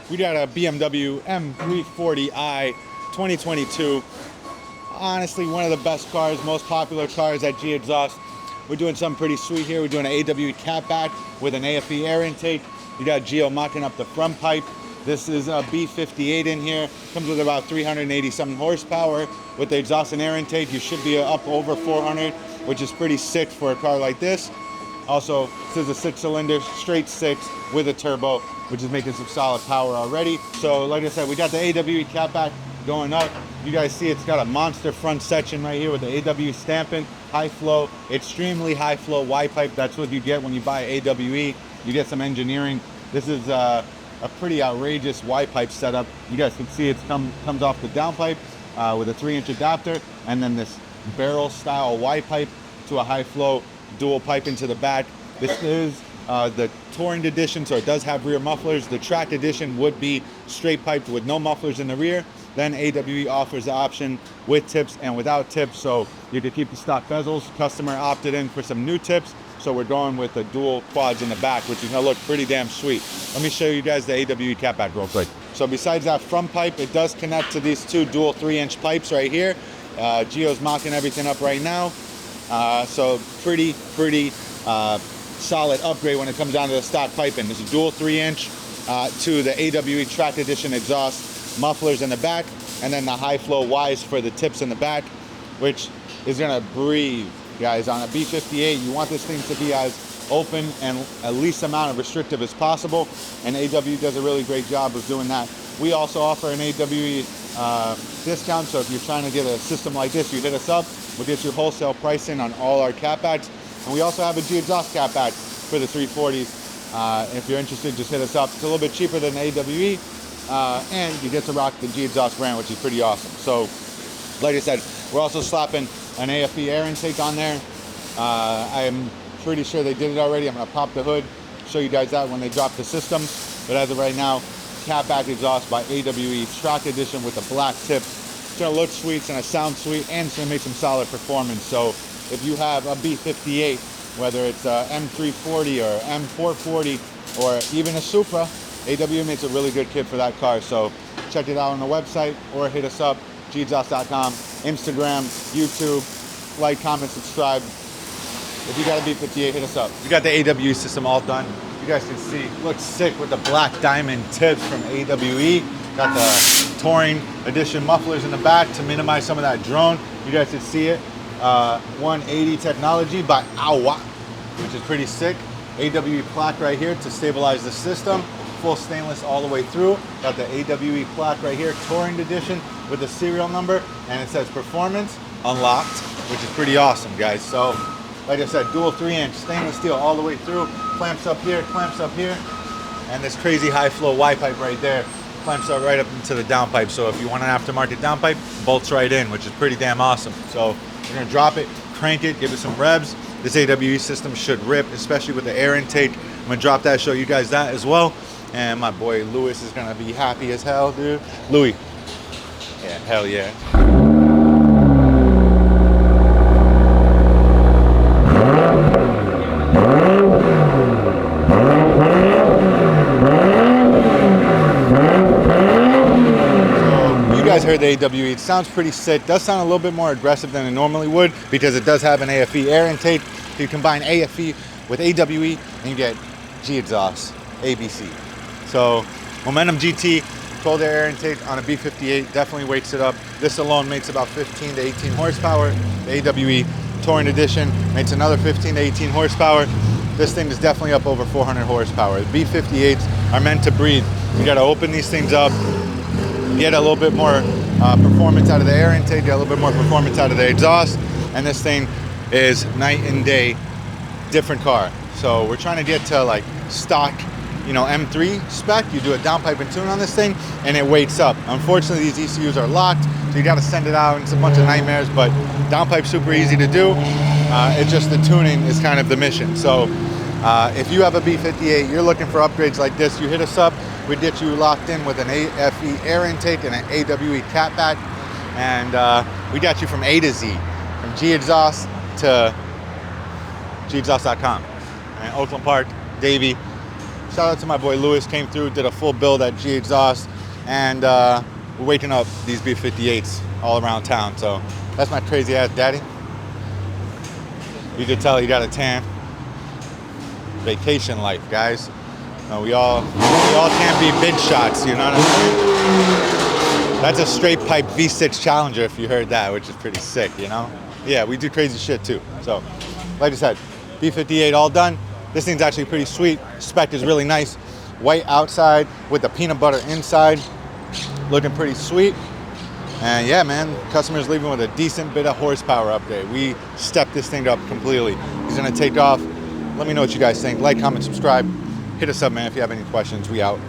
We got a BMW M340i 2022. Honestly, one of the best cars, most popular cars at G Exhaust. We're doing something pretty sweet here. We're doing an AWE catback with an AFE air intake. You got Gio mocking up the front pipe. This is a B58 in here. Comes with about 380 something horsepower. With the exhaust and air intake, you should be up over 400, which is pretty sick for a car like this. Also, this is a 6-cylinder, straight 6 with a turbo, which is making some solid power already. So like I said, we got the AWE catback going up. You guys see it's got a monster front section right here with the AWE stamping, high flow, extremely high flow Y pipe. That's what you get when you buy AWE. You get some engineering. This is a pretty outrageous Y pipe setup. You guys can see it comes off the downpipe with a 3-inch adapter, and then this barrel style Y pipe to a high flow dual pipe into the back. This is the touring edition, so it does have rear mufflers. The track edition would be straight piped with no mufflers in the rear. Then AWE offers the option with tips and without tips, so you can keep the stock bezels. Customer opted in for some new tips, so we're going with the dual quads in the back, which is gonna look pretty damn sweet. Let me show you guys the AWE catback real quick. So besides that front pipe, it does connect to these two dual 3-inch pipes right here. Gio's mocking everything up right now. So pretty solid upgrade when it comes down to the stock piping. This is dual 3-inch to the AWE track edition exhaust, mufflers in the back, and then the high flow Ys for the tips in the back, which is gonna breathe, guys. On a B58, you want this thing to be as open and at least amount of restrictive as possible, and AWE does a really great job of doing that. We also offer an AWE discount, so if you're trying to get a system like this, you hit us up. We'll get you wholesale pricing on all our catbacks. And we also have a G Exhaust catback for the 340s. If you're interested, just hit us up. It's a little bit cheaper than AWE, and you get to rock the G Exhaust brand, which is pretty awesome. So, like I said, we're also slapping an AFE air intake on there. I'm pretty sure they did it already. I'm gonna pop the hood, show you guys that when they drop the system. But as of right now, catback exhaust by AWE, track edition with the black tip. It's gonna look sweet, it's gonna sound sweet, and it's gonna make some solid performance. So if you have a B58, whether it's a M340 or M440 or even a Supra, AWE makes a really good kit for that car. So check it out on the website or hit us up, gexhaust.com, Instagram, YouTube, like, comment, subscribe. If you got a B58, hit us up. We got the AWE system all done. You guys can see, looks sick with the black diamond tips from AWE. Got the touring edition mufflers in the back to minimize some of that drone. You guys can see it. 180 technology by AWA, which is pretty sick. AWE plaque right here to stabilize the system. Full stainless all the way through. Got the AWE plaque right here, touring edition with the serial number, and it says performance unlocked, which is pretty awesome, guys. So, like I said, dual 3-inch stainless steel all the way through. Clamps up here, and this crazy high flow Y pipe right there. Clamps up right up into the downpipe. So if you want an aftermarket downpipe, bolts right in, which is pretty damn awesome. So you're gonna drop it, crank it, give it some revs. This AWE system should rip, especially with the air intake. I'm gonna drop that, show you guys that as well. And my boy Lewis is gonna be happy as hell, dude. Louis, yeah, hell yeah. Heard the AWE. It sounds pretty sick. Does sound a little bit more aggressive than it normally would because it does have an AFE air intake. You combine AFE with AWE and you get G Exhaust, ABC. So Momentum GT, cold air intake on a B58 definitely wakes it up. This alone makes about 15 to 18 horsepower. The AWE Touring Edition makes another 15 to 18 horsepower. This thing is definitely up over 400 horsepower. The B58s are meant to breathe. You got to open these things up, get a little bit more performance out of the air intake, get a little bit more performance out of the exhaust, and this thing is night and day different car. So we're trying to get to like stock, you know, M3 spec. You do a downpipe and tune on this thing and it wakes up. Unfortunately, these ECUs are locked, so you got to send it out. It's a bunch of nightmares, but downpipe super easy to do. It's just the tuning is kind of the mission. So if you have a B58, you're looking for upgrades like this, you hit us up. We get you locked in with an AFE air intake and an AWE catback, and we got you from A to Z, from G Exhaust to gexhaust.com. And Oakland Park, Davie, Shout out to my boy Lewis, came through, did a full build at G Exhaust, and we're waking up these B58s all around town. So that's my crazy ass daddy. You could tell he got a tan. Vacation life, guys. No, we all can't be big shots, you know what I'm saying? That's a straight pipe V6 Challenger if you heard that, which is pretty sick, you know? Yeah, we do crazy shit too. So, like I said, B58 all done. This thing's actually pretty sweet. Spec is really nice. White outside with the peanut butter inside. Looking pretty sweet. And yeah, man, customer's leaving with a decent bit of horsepower upgrade. We stepped this thing up completely. He's gonna take off. Let me know what you guys think. Like, comment, subscribe. Hit us up, man, if you have any questions. We out.